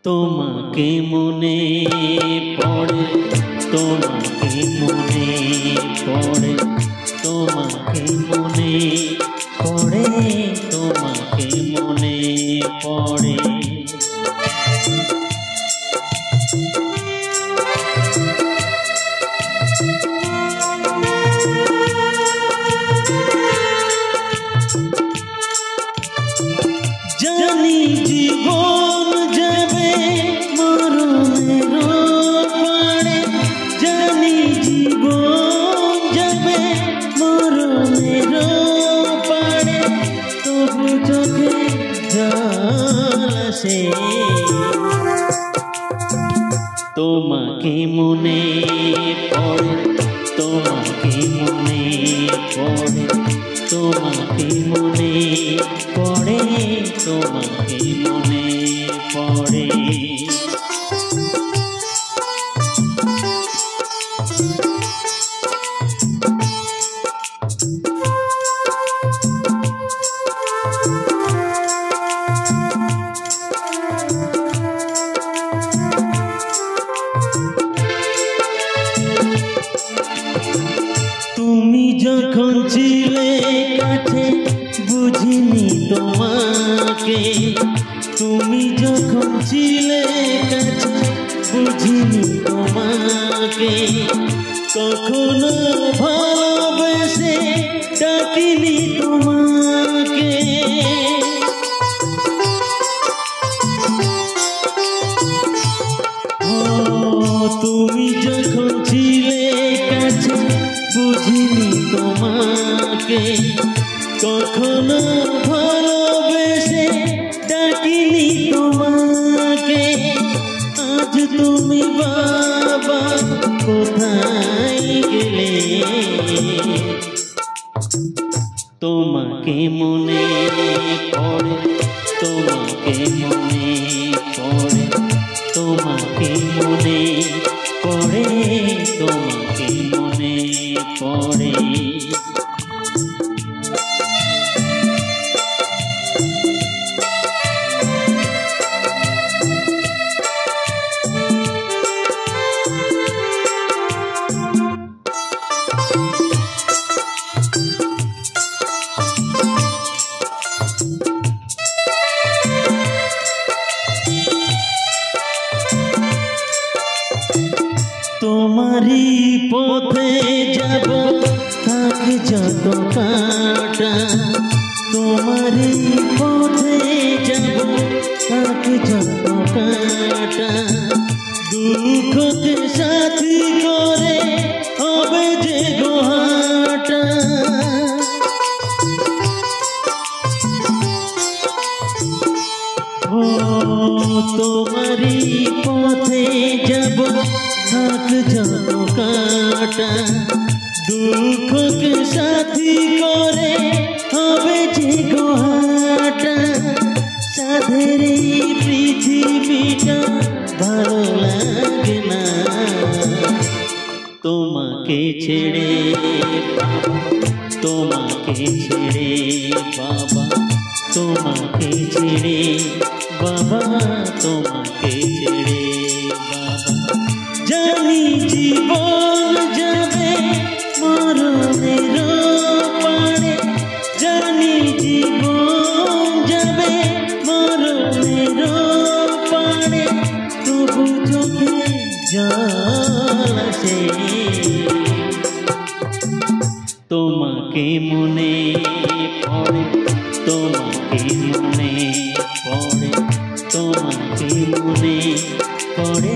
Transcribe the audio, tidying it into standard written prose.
তোমাকে মনে পড়ে, তোমাকে মনে পড়ে, তোমাকে মনে পড়ে, তোমাকে মনে পড়ে। জানি জীবন যাবে মরণের পাড়ে, জানি জীবন যাবে মরণের পাড়ে, তবু চোখে জল আসে। তোমাকে মনে পড়ে, তোমাকে মনে পড়ে, তোমাকে মনে পড়ে, তোমাকে মনে পড়ে। তুমি যখন ছিলে কাছে বুঝিনি তোমাকে, তুমি যখন ছিলে কাছে বুঝিনি তোমাকে, কখনো ভালোবেসে ডাকিনি তোমাকে। তুমি যখন ছিলে কাছে বুঝিনি তোমাকে, কখনো ভালোবেসে ডাকিনি তোমাকে। আজ তুমি বাবা কোথায় গেলে, তোমাকে মনে পড়ে, তোমাকে মনে পড়ে, তোমাকে মনে পড়ে, তোমাকে মনে পড়ে। তোমারি পথে যাব থাক যত কাটা, তোমারি পথে যাব থাক যত কাটা, দুঃখকে সাথী করে হবে যে গোহাটা। ও তোমারি পথে যাব থাক যত কাটা, দুঃখকে সাথী করে হবে যে গোহাটা। সাধের পৃথিবীটা ভালো লাগে না, তোমাকে ছেড়ে বাবা, তোমাকে ছেড়ে বাবা, তোমাকে ছেড়ে বাবা, তোমাকে ছেড়ে বাবা। জানি জীবন যাবে মরণের পাড়ে, জানি জীবন যাবে মরণের পাড়ে, তবু চোখে জল আসে। তোমাকে মনে পড়ে, তোমাকে মনে পড়ে, তোমাকে মনে পড়ে,